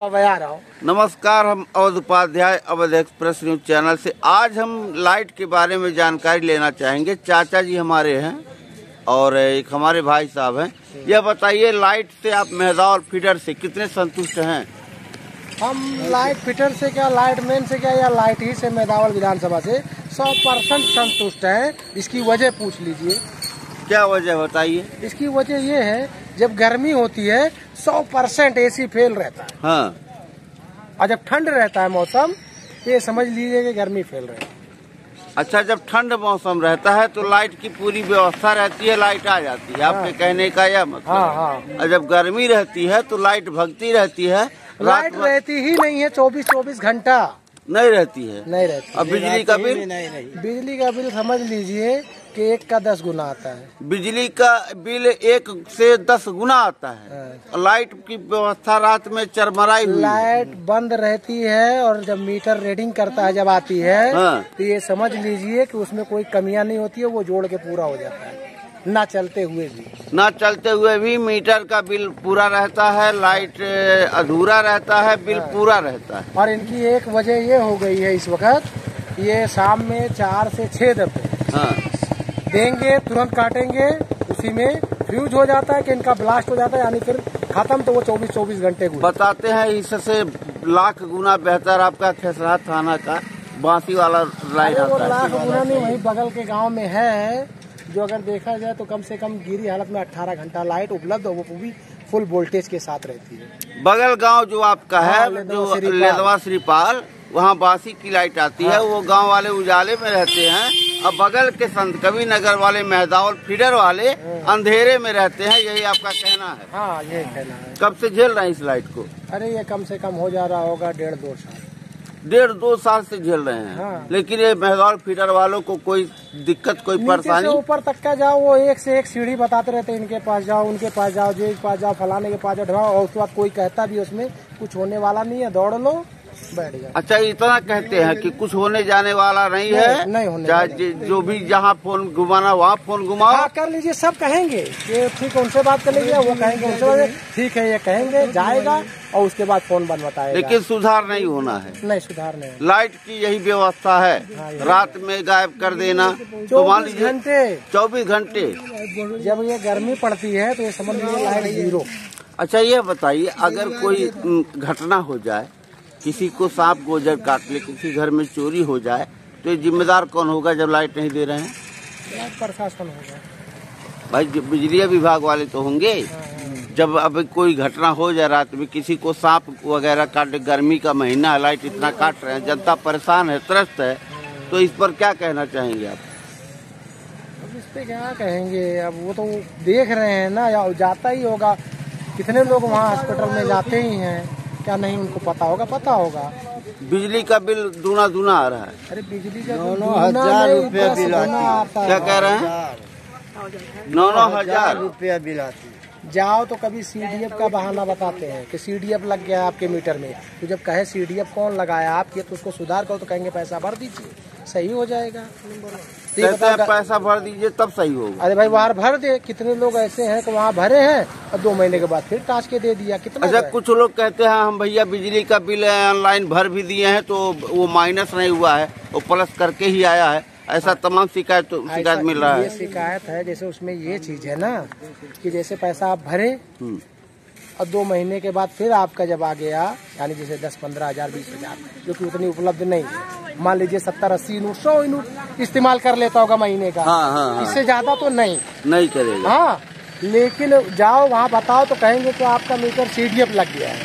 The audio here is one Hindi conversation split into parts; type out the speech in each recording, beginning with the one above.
नमस्कार, हम Awadh Upadhyay Awadh express news channel से आज हम लाइट के बारे में जानकारी लेना चाहेंगे। चाचा जी हमारे हैं और एक हमारे भाई साहब हैं। यह बताइए, लाइट से आप मेहदावल फीडर से कितने संतुष्ट हैं? हम लाइट फीडर से क्या, लाइट मैन से क्या, या लाइट ही से मेहदावल विधानसभा से 100% संतुष्ट हैं। इसकी वजह पूछ लीजिए। क्या वजह बताइए? इसकी वजह ये है, जब गर्मी होती है 100% एसी फेल रहता है। हाँ। और जब ठंड रहता है मौसम, ये समझ लीजिए कि गर्मी फेल रहती है। अच्छा, जब ठंड मौसम रहता है तो लाइट की पूरी व्यवस्था रहती है, लाइट आ जाती है। आपके कहने का यह मतलब? हाँ। और जब गर्मी रहती है तो लाइट भगती रहती है। लाइट रहती ही नहीं है, 24 घंटा नहीं रहती है। नहीं रहती। अब बिजली का बिल? बिजली का बिल समझ लीजिए कि 1 का 10 गुना आता है। बिजली का बिल 1 से 10 गुना आता है। लाइट की व्यवस्था रात में चरमराई हुई। लाइट बंद रहती है और जब मीटर रीडिंग करता है, जब आती है तो ये समझ लीजिए कि उसमें कोई कमियां नहीं होती है, वो जोड़ के पूरा हो जाता है। ना चलते हुए भी मीटर का बिल पूरा रहता है, लाइट अधूरा रहता है, बिल पूरा रहता है। और इनकी एक वजह ये हो गई है, इस वक्त ये शाम में 4 से 6 दफे देंगे, तुरंत काटेंगे, उसी में फ्यूज हो जाता है कि इनका ब्लास्ट हो जाता है, यानी फिर खत्म। तो वो 24 घंटे बताते हैं। इससे लाख गुना बेहतर आपका खेसरा थाना का बांसी वाला लाइट आता है। लाख गुना नहीं, वही बगल के गांव में है, जो अगर देखा जाए तो कम से कम गिरी हालत में 18 घंटा लाइट उपलब्ध, वो भी फुल वोल्टेज के साथ रहती है। बगल गांव जो आपका है, जो लेदवा श्रीपाल, वहाँ बांसी की लाइट आती है। वो गांव वाले उजाले में रहते हैं और बगल के संत कबीर नगर वाले मेहदावल फीडर वाले अंधेरे में रहते हैं। यही आपका कहना है? हाँ, यही कहना है। कब से झेल रहे हैं इस लाइट को? अरे ये कम से कम हो जा रहा होगा 1.5-2 साल। 1.5-2 साल से झेल रहे हैं। हाँ। लेकिन ये मेहदावल फीडर वालों को कोई दिक्कत, कोई परेशानी? ऊपर तक का जाओ, वो एक से एक सीढ़ी बताते रहते हैं, इनके पास जाओ, उनके पास जाओ, जो के पास जाओ, फलाने के पास जाओ, और उसके बाद कोई कहता भी उसमें कुछ होने वाला नहीं है, दौड़ लो, बैठ जाओ। अच्छा, इतना कहते हैं कि कुछ होने जाने वाला नहीं है? नहीं होने चाहे जो भी जहाँ फोन घुमाना वहाँ फोन घुमाओ। हाँ, कर लीजिए। सब कहेंगे कि ठीक है, उनसे बात कर लीजिए, वो कहेंगे उनसे ठीक है, ये कहेंगे, जाएगा और उसके बाद फोन बंद बताएगा। लेकिन सुधार नहीं होना है। नहीं, सुधार नहीं। लाइट की यही व्यवस्था है। हाँ, रात में गायब कर देना, तो मान लीजिए 24 घंटे। जब ये गर्मी पड़ती है तो ये समझ लीजिए लाइट 0। अच्छा, ये बताइए, अगर कोई घटना हो जाए, किसी को सांप गोजर काट ले, किसी घर में चोरी हो जाए, तो ये जिम्मेदार कौन होगा जब लाइट नहीं दे रहे हैं? प्रशासन होगा भाई। बिजली विभाग वाले तो होंगे। जब अब कोई घटना हो जाए, रात में किसी को सांप वगैरह काट, गर्मी का महीना है, लाइट इतना काट रहे हैं, जनता परेशान है, त्रस्त है, तो इस पर क्या कहना चाहेंगे आप? अब इस पे क्या कहेंगे? अब वो तो देख रहे हैं ना, या जाता ही होगा। कितने लोग वहाँ हॉस्पिटल में जाते ही हैं, क्या नहीं उनको पता होगा? पता होगा। बिजली का बिल दूना आ रहा है। अरे बिजली का 9,000 रुपया बिल आता है। क्या कह रहे हैं? 9,000 रुपया बिल आती है। जाओ तो कभी CDF का बहाना बताते हैं कि CDF लग गया आपके मीटर में। तो जब कहे CDF कौन लगाया आपके, तो उसको सुधार करो, तो कहेंगे पैसा भर दीजिए, सही हो जाएगा। पैसा भर दीजिए तब सही होगा। अरे भाई, वहाँ भर दे। कितने लोग ऐसे हैं कि वहाँ भरे हैं और 2 महीने के बाद फिर टाँच के दे दिया। कितना? अच्छा, कुछ लोग कहते हैं हम भैया बिजली का बिल ऑनलाइन भर भी दिए हैं, तो वो माइनस नहीं हुआ है, वो प्लस करके ही आया है। ऐसा तमाम शिकायत मिल रहा है। ये शिकायत है, जैसे उसमें ये चीज है ना कि जैसे पैसा आप भरे और 2 महीने के बाद फिर आपका जब आ गया, यानी जैसे 10, 15 हजार, 20 हजार, जो कि उतनी उपलब्ध नहीं है। मान लीजिए 70, 80 यूनिट, 100 यूनिट इस्तेमाल कर लेता होगा महीने का। हाँ। इससे ज्यादा तो नहीं करेगा। हाँ, लेकिन जाओ वहाँ बताओ तो कहेंगे कि आपका मीटर CDF लग गया है।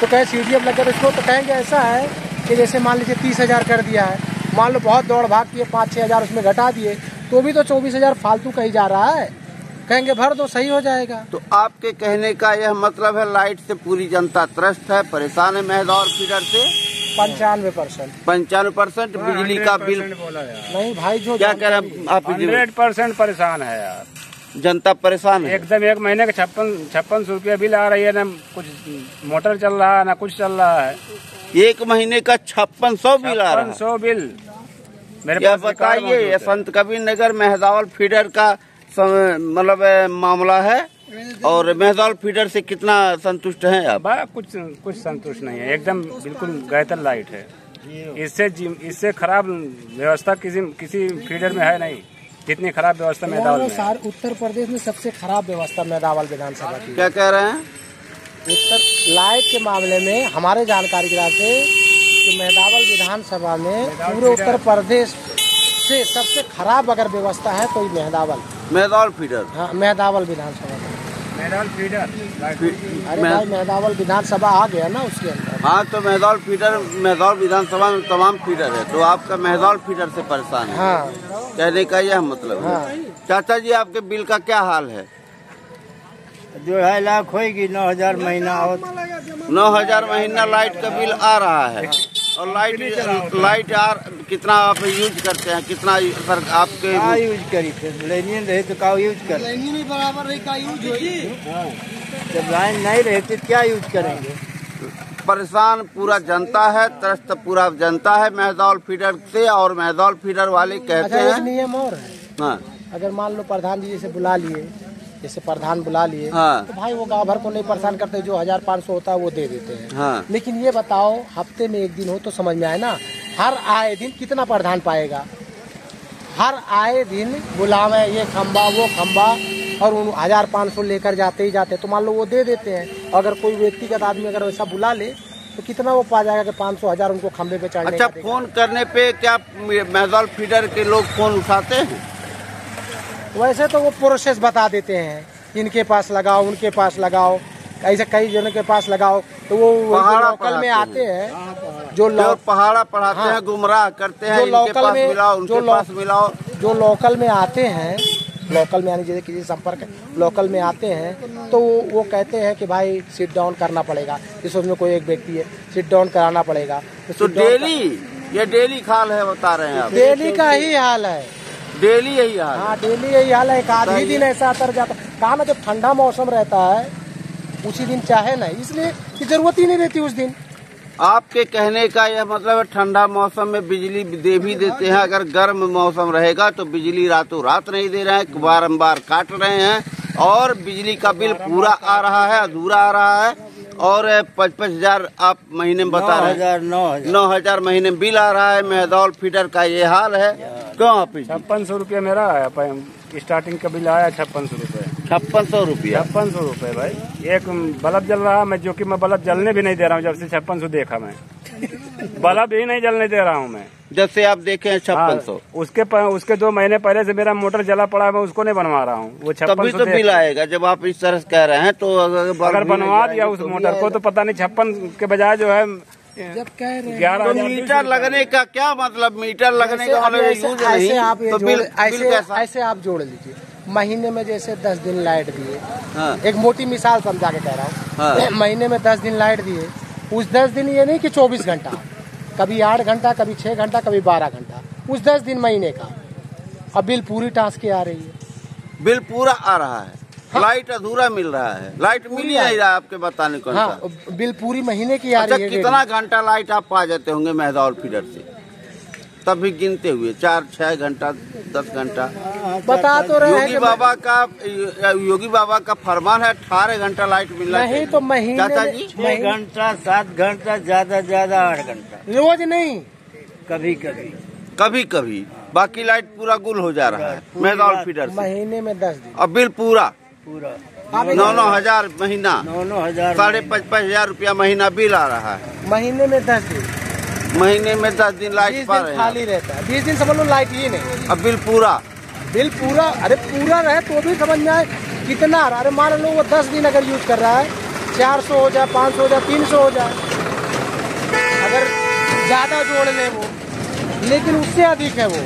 तो कहे CDF लग गया, तो इसको तो कहेंगे ऐसा है कि जैसे मान लीजिए 30 हजार कर दिया है, मान लो बहुत दौड़ भाग किए, 5-6 हजार उसमें घटा दिए, तो भी तो 24 हजार फालतू कहीं जा रहा है। कहेंगे भर दो, सही हो जाएगा। तो आपके कहने का यह मतलब है लाइट से पूरी जनता त्रस्त है, परेशान है। मेहदावल फीडर से 95% बिजली का बिल। नहीं भाई, जो क्या कह रहे हैं आप? 100% परेशान है यार, जनता परेशान है एकदम। 1 महीने का 56 रुपया बिल आ रही है, ना कुछ मोटर चल रहा है, ना कुछ चल रहा है। 1 महीने का 5600 बिल आ रहा है। 5600 बिल मेरे पास। बताइए, संत कबीर नगर मेहदावल फीडर का मतलब मामला है। और मेहदौल फीडर से कितना संतुष्ट हैं आप? कुछ संतुष्ट नहीं है, एकदम बिल्कुल बेहतर लाइट है। इससे खराब व्यवस्था किसी फीडर में है नहीं, जितनी खराब व्यवस्था मेहदौल में है। उत्तर प्रदेश में सबसे खराब व्यवस्था मेहदौल विधानसभा की। क्या कह रहे हैं? उत्तर लाइट के मामले में हमारे जानकारी के हिसाब से मेहदौल विधानसभा में पूरे उत्तर प्रदेश से सबसे खराब अगर व्यवस्था है तो मेहदौल फीडर। हाँ, मेहदौल विधानसभा मेहदौल फीडर। अरे भाई मेहदौल विधानसभा आ गया ना उसके अंदर। हाँ, तो मेहदौल विधानसभा में तमाम फीडर है, तो आपका मेहदौल फीडर से परेशान है। हाँ, कहने का यह मतलब है। हाँ। चाचा जी, आपके बिल का क्या हाल है? 2.5 लाख होगी, 9,000 महीना। और 9,000 महीना लाइट का बिल आ रहा है। और लाइट कितना आप यूज करते हैं? कितना सर आपके यूज करी थे? लाइन रहे तो का यूज कर, बराबर रही का यूज होगी। जब लाइन नहीं रहे तो क्या यूज करेंगे? परेशान पूरा जनता है, त्रस्त पूरा जनता है मेहदौल फीडर से। और मेहदौल फीडर वाले कहते हैं, एक नियम और है। हाँ, अगर मान लो प्रधान जी जैसे बुला लिए, जैसे प्रधान बुला लिए, हाँ, तो भाई वो गांव भर को नहीं परेशान करते, जो 1,500 होता है वो दे देते हैं। हाँ। लेकिन ये बताओ, हफ्ते में एक दिन हो तो समझ में आए ना। हर आए दिन कितना प्रधान पाएगा? हर आए दिन बुलावे, ये खंबा वो खंबा, और 1,500 लेकर जाते ही जाते। तो मान लो वो दे देते हैं। अगर कोई व्यक्तिगत आदमी अगर वैसा बुला ले तो कितना वो पा जाएगा कि 500 1000 उनको खंबे पे चढ़ने। अच्छा, फोन करने पे क्या मेहदौल फीडर के लोग फोन उठाते हैं? वैसे तो वो प्रोसेस बता देते हैं, इनके पास लगाओ, उनके पास लगाओ, ऐसे कई जनों के पास लगाओ। तो वो लोकल में आते हैं, जो पहाड़ा पढ़ाते हैं, गुमराह करते हैं, इनके पास मिलाओ, उनके पास मिलाओ। जो लोकल में आते हैं, लोकल में यानी जैसे किसी संपर्क लोकल में आते हैं, तो वो कहते हैं कि भाई सिट डाउन करना पड़ेगा। जैसे उसमें कोई एक व्यक्ति है, सिट डाउन कराना पड़ेगा। तो डेली हाल है, बता रहे हैं आप? डेली का ही हाल है, डेली यही हाल। हाँ, डेली यही हाल है। एक आध ही दिन ऐसा तर जाता। कहा ना, जब ठंडा मौसम रहता है उसी दिन चाहे ना, इसलिए कि जरूरत ही नहीं रहती उस दिन। आपके कहने का यह मतलब है ठंडा मौसम में बिजली दे भी देते हैं, अगर गर्म मौसम रहेगा तो बिजली रातों रात नहीं दे रहे हैं, बारंबार काट रहे हैं, और बिजली का बिल पूरा आ रहा है, अधूरा आ रहा है। और 55,000 आप महीने में बता रहे हैं, 9,000 महीने में बिल आ रहा है। मेहदौल फीडर का ये हाल है। क्यों आप? 5600 रुपया मेरा आया, स्टार्टिंग का बिल आया 5600 रुपये। 5600 रुपया? 5600 रुपये भाई। एक बल्ब जल रहा, मैं जो कि मैं बल्ब जलने भी नहीं दे रहा हूँ जब से 5600 देखा। मैं बल्ब ही नहीं जलने दे रहा हूँ मैं, जब से आप देखे हैं 5600। उसके 2 महीने पहले से मेरा मोटर जला पड़ा है, मैं उसको नहीं बनवा रहा हूँ। वो 5600 तभी तो बिल आएगा जब आप इस तरह से कह रहे हैं। तो अगर बनवा दिया उस मोटर को तो पता नहीं 56 के बजाय जो है जब कह रहे हैं 11 मीटर लगने का क्या मतलब? मीटर लगने का मतलब यूज नहीं। तो बिल ऐसे आप जोड़ लीजिए। महीने में जैसे 10 दिन लाइट दिए, हाँ। एक मोटी मिसाल समझा के कह रहा हूँ, हाँ। महीने में 10 दिन लाइट दिए, उस 10 दिन ये नहीं कि 24 घंटा, कभी 8 घंटा, कभी 6 घंटा, कभी 12 घंटा, उस 10 दिन महीने का। अब बिल पूरी टास्क के आ रही है, बिल पूरा आ रहा है। हाँ। लाइट अधूरा मिल रहा है, लाइट मिल ही नहीं रहा है आपके बताने को। हाँ, बिल पूरी महीने की आ रही है। कितना घंटा लाइट आप पा जाते होंगे मेहदौल फीडर से? तब भी गिनते हुए 4-6 घंटा, 10 घंटा बता तो रहे हैं। योगी बाबा का फरमान है 18 घंटा लाइट मिलना नहीं तो महीने, चाचा जी 6 घंटा, 7 घंटा, ज्यादा 8 घंटा, रोज नहीं, कभी कभी। बाकी लाइट पूरा गुल हो जा रहा है मेहदौल फीडर से। महीने में 10 दिन। अब बिल पूरा 9,000 महीना, 9,000, 55,000 रुपया महीना बिल आ रहा है। महीने में 10 दिन, महीने में 10 दिन लाइट पा रहे हैं। खाली रहता है, 20 दिन समझ लो लाइट ही नहीं। अब बिल पूरा अरे पूरा रहे तो भी समझ में आए कितना। अरे मान लो वो 10 दिन अगर यूज कर रहा है, 400 हो जाए, 500 हो जाए, 300 हो जाए, अगर ज्यादा जोड़ ले वो, लेकिन उससे अधिक है वो।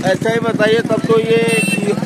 ऐसा ही बताइए। तब तो ये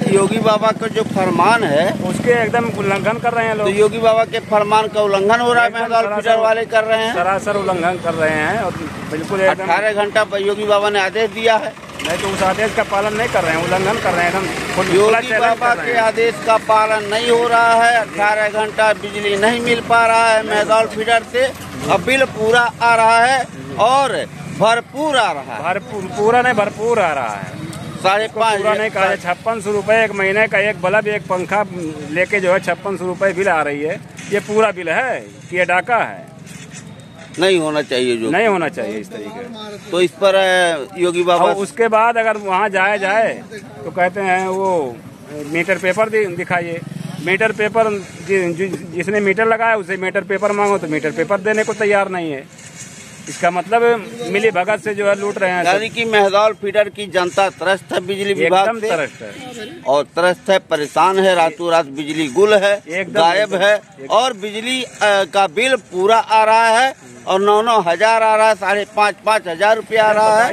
योगी बाबा का जो फरमान है उसके एकदम उल्लंघन कर रहे हैं लोग। तो योगी बाबा के फरमान का उल्लंघन हो रहा है, मेहदौल फीडर वाले कर रहे हैं। सरासर उल्लंघन कर रहे हैं और बिल्कुल 18 घंटा योगी बाबा ने आदेश दिया है, नहीं तो उस आदेश का पालन नहीं कर रहे हैं, उल्लंघन कर रहे हैं एकदम। योगी बाबा के आदेश का पालन नहीं हो रहा है। 18 घंटा बिजली नहीं मिल पा रहा है मेहदौल फीडर से। अब बिल पूरा आ रहा है और भरपूर आ रहा है। पूरा नहीं, भरपूर आ रहा है। 5.5 पूरा नहीं कहा, 5600 रुपये एक महीने का, एक बल्ब एक पंखा लेके जो है 5600 रुपये बिल आ रही है। ये पूरा बिल है कि ये डाका है? नहीं होना चाहिए, जो नहीं होना चाहिए इस तरीके। तो इस पर योगी बाबा। उसके बाद अगर वहाँ जाए तो कहते हैं वो मीटर पेपर दिखाइए। मीटर पेपर जिसने मीटर लगाया उसे मीटर पेपर मांगो तो मीटर पेपर देने को तैयार नहीं है। इसका मतलब मिली भगत से जो है लूट रहे हैं। यानी कि मेहदौल फीडर की जनता त्रस्त है बिजली विभाग से, त्रस्त है और त्रस्त है, परेशान है। रातों रात बिजली गुल है, गायब है, और बिजली का बिल पूरा आ रहा है और 9-9 हजार आ रहा है, 5,500 हजार रुपया आ रहा है।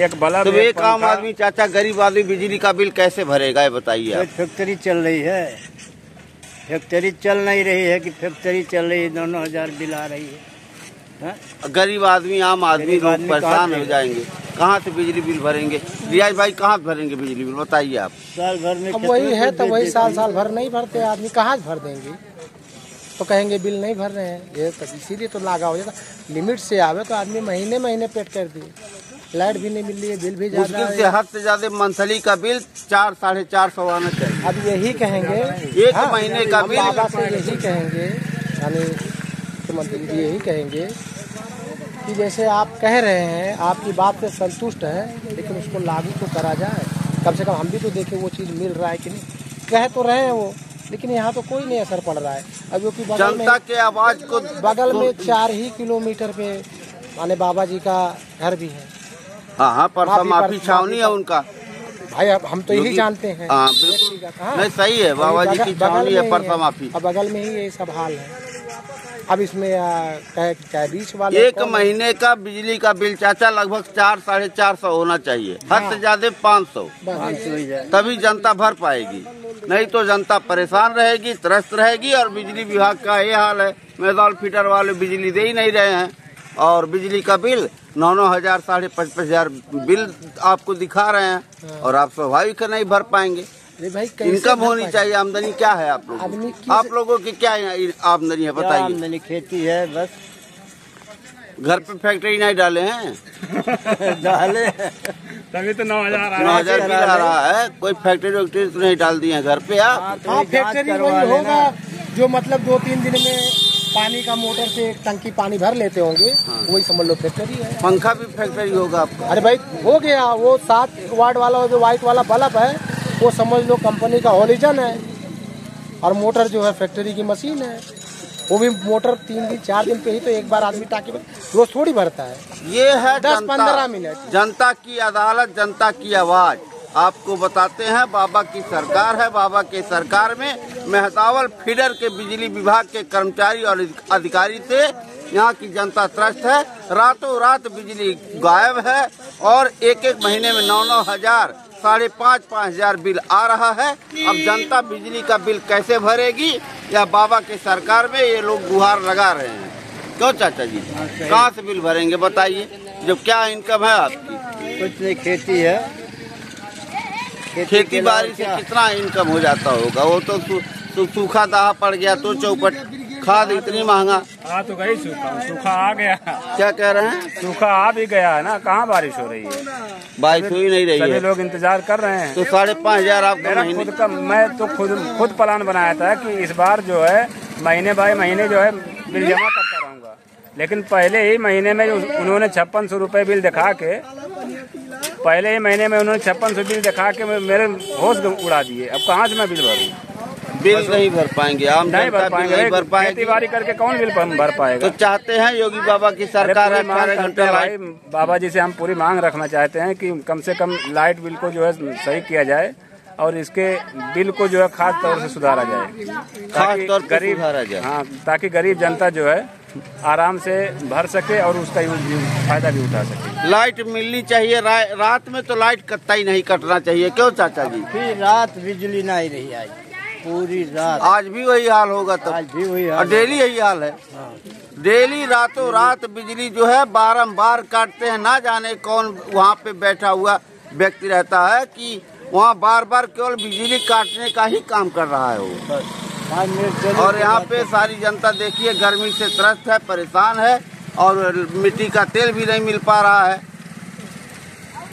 एक बल्ब। तो एक आम आदमी, चाचा गरीब आदमी बिजली का बिल कैसे भरेगा, ये बताइए। फैक्ट्री चल रही है, फैक्ट्री चल नहीं रही है कि फैक्ट्री चल रही है, 9-9 हजार बिल आ रही है। गरीब आदमी, आम आदमी लोग परेशान हो जाएंगे। कहाँ से बिजली बिल भरेंगे? रियाज भाई कहाँ से भरेंगे बिजली बिल, बताइए आप। साल भर में अब वही है, तो वही साल भर नहीं भरते आदमी, कहाँ से भर देंगे? तो कहेंगे बिल नहीं भर रहे हैं, ये तो इसीलिए तो लागा हो जाता। लिमिट से आवे तो आदमी महीने पेड कर दिए, लाइट भी नहीं मिल रही है, बिल भी ज्यादा मुश्किल से हद से ज्यादा मंथली का बिल 400-450 आना चाहिए। अब यही कहेंगे एक महीने का बिल, बाबा से यही कहेंगे, यानी मुख्यमंत्री जी यही कहेंगे कि जैसे आप कह रहे हैं, आपकी बात से संतुष्ट है, लेकिन उसको लागू तो करा जाए। कम से कम हम भी तो देखें वो चीज़ मिल रहा है कि नहीं। कह तो रहे हैं वो, लेकिन यहाँ तो कोई नहीं असर पड़ रहा है। अब क्योंकि जनता के आवाज को बगल में 4 ही किलोमीटर पे माने बाबा जी का घर भी है। हाँ, परसा माफी छावनी है उनका। भाई अब हम तो यही जानते हैं। हाँ बिल्कुल, नहीं सही है, बाबा जी की छावनी है परसा माफी। अब बगल में ही ये सब हाल है। अब इसमें क्या बीच वाले एक महीने का बिजली का बिल चाचा लगभग 400-450 होना चाहिए, हद से ज्यादा 500, तभी जनता भर पाएगी। नहीं तो जनता परेशान रहेगी, त्रस्त रहेगी। और बिजली विभाग का ये हाल है, मेहदौल फीडर वाले बिजली दे ही नहीं रहे हैं, और बिजली का बिल 9-9 हजार, 5,500 हजार बिल आपको दिखा रहे हैं, और आप स्वाभाविक नहीं भर पाएंगे। भाई इनकम होनी चाहिए। आमदनी क्या है आप लोगों की क्या आमदनी है, बताइए। आमदनी खेती है बस। घर पे फैक्ट्री नहीं डाले हैं? डाले तभी तो 9,000 बिल आ रहा है। कोई फैक्ट्री तो नहीं डाल दिए हैं घर पे आप? हाँ, फैक्ट्री वही होगा जो मतलब 2-3 दिन में पानी का मोटर से एक टंकी पानी भर लेते होंगे। हाँ। वही समझ लो फैक्ट्री है। पंखा भी फैक्ट्री होगा आपका? अरे भाई हो गया, वो 7 वाट वाला जो व्हाइट वाला बल्ब है वो समझ लो कंपनी का हॉलिजन है, और मोटर जो है फैक्ट्री की मशीन है। वो भी मोटर 3 दिन 4 दिन पे ही तो एक बार आदमी टाकी रोज थोड़ी भरता है। ये है 10-15 मिनट। जनता की अदालत, जनता की आवाज। आपको बताते हैं, बाबा की सरकार है। बाबा के सरकार में मेहदौल फीडर के बिजली विभाग के कर्मचारी और अधिकारी से यहाँ की जनता त्रस्त है। रातों रात बिजली गायब है, और एक महीने में 9-9 हजार, 5,500 हजार बिल आ रहा है। अब जनता बिजली का बिल कैसे भरेगी, या बाबा के सरकार में ये लोग गुहार लगा रहे हैं। क्यों चाचा जी, कहाँ से बिल भरेंगे बताइए, जब क्या इनकम है आपकी? कुछ नहीं, खेती है। खेती बाड़ी से कितना इनकम हो जाता होगा? वो तो सूखा दाहा पड़ गया तो चौपट, खाद इतनी महंगा। आ तो गई, सूखा आ गया। क्या कह रहे हैं? सूखा आ भी गया है ना, कहाँ बारिश हो रही है? बारिश हो ही नहीं रही है, सभी लोग इंतजार कर रहे हैं। तो 5,500 आपका खुद का, मैं तो खुद प्लान बनाया था कि इस बार जो है महीने बाय महीने जो है बिल जमा करता रहूंगा, लेकिन पहले ही महीने में उन्होंने 5600 रुपये बिल दिखा के, पहले ही महीने में उन्होंने 5600 बिल दिखा के मेरे होश उड़ा दिए। अब कहाँ से मैं बिल भरूँ? बिल नहीं भर पाएंगे, आम नहीं भर पाएंगे। खेती बाड़ी करके कौन बिल भर पाएगा? तो चाहते हैं योगी बाबा की सरकार 18 घंटे लाइट। बाबा जी से हम पूरी मांग रखना चाहते हैं कि कम से कम लाइट बिल को जो है सही किया जाए, और इसके बिल को जो है खास तौर से सुधारा जाए, खास तौर पर सुधारा जाए। हाँ, ताकि गरीब जनता जो है आराम से भर सके और उसका फायदा भी उठा सके। लाइट मिलनी चाहिए। रात में तो लाइट कतई नहीं कटना चाहिए। क्यों चाचा जी? फिर रात बिजली नहीं रही आज, पूरी रात। आज भी वही हाल होगा? तो आज भी वही हाल, डेली यही हाल है। डेली रातों रात बिजली जो है बारंबार काटते हैं। ना जाने कौन वहाँ पे बैठा हुआ व्यक्ति रहता है कि वहाँ बार बार केवल बिजली काटने का ही काम कर रहा है वो। और यहाँ पे सारी जनता देखिए गर्मी से त्रस्त है, परेशान है, और मिट्टी का तेल भी नहीं मिल पा रहा है।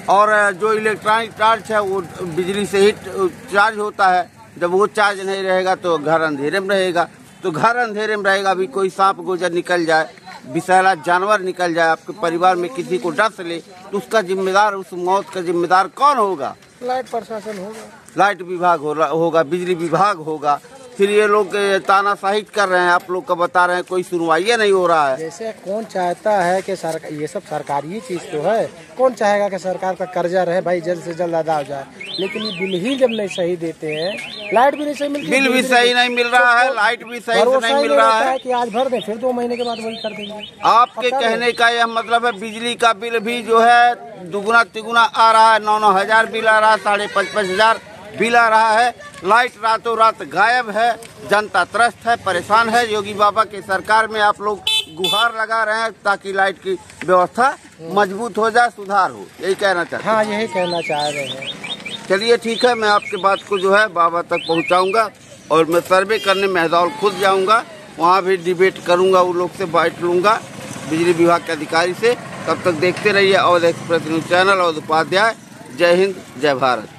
और जो इलेक्ट्रॉनिक टॉर्च है वो बिजली से ही चार्ज होता है। जब वो चार्ज नहीं रहेगा तो घर अंधेरे में रहेगा। तो घर अंधेरे में रहेगा, भी कोई सांप गुजर निकल जाए, विषैला जानवर निकल जाए, आपके परिवार में किसी को डस ले तो उसका जिम्मेदार, उस मौत का जिम्मेदार कौन होगा? लाइट प्रशासन होगा, लाइट विभाग होगा, बिजली विभाग होगा। फिर ये लोग तानाशाही कर रहे हैं, आप लोग का बता रहे हैं, कोई सुनवाई नहीं हो रहा है। जैसे कौन चाहता है कि सरकार, ये सब सरकारी चीज तो है, कौन चाहेगा कि सरकार का कर्जा रहे भाई जल्द से जल्द अदा हो जाए। लेकिन ये बिल ही जब नहीं सही देते हैं, लाइट भी नहीं सही मिलती, बिल भी सही नहीं मिल रहा है, लाइट भी सही से नहीं मिल रहा है कि आज भर दें फिर 2 महीने के बाद वही कर देंगे। आपके कहने का यह मतलब है बिजली का बिल भी जो है दुगुना तिगुना आ रहा है, 9-9 हजार बिल आ रहा है, 5.5 हजार बिल आ रहा है। लाइट रातों रात गायब है, जनता त्रस्त है, परेशान है। योगी बाबा की सरकार में आप लोग गुहार लगा रहे हैं ताकि लाइट की व्यवस्था मजबूत हो जाए, सुधार हो, यही कहना चाहते हैं? हाँ, यही कहना चाह रहे हैं। चलिए ठीक है, मैं आपके बात को जो है बाबा तक पहुंचाऊंगा और मैं सर्वे करने महदौल खुद जाऊंगा, वहां भी डिबेट करूंगा, उन लोग से बाइट लूंगा बिजली विभाग के अधिकारी से। तब तक देखते रहिए अवध एक्सप्रेस न्यूज चैनल और उपाध्याय। जय हिंद, जय भारत।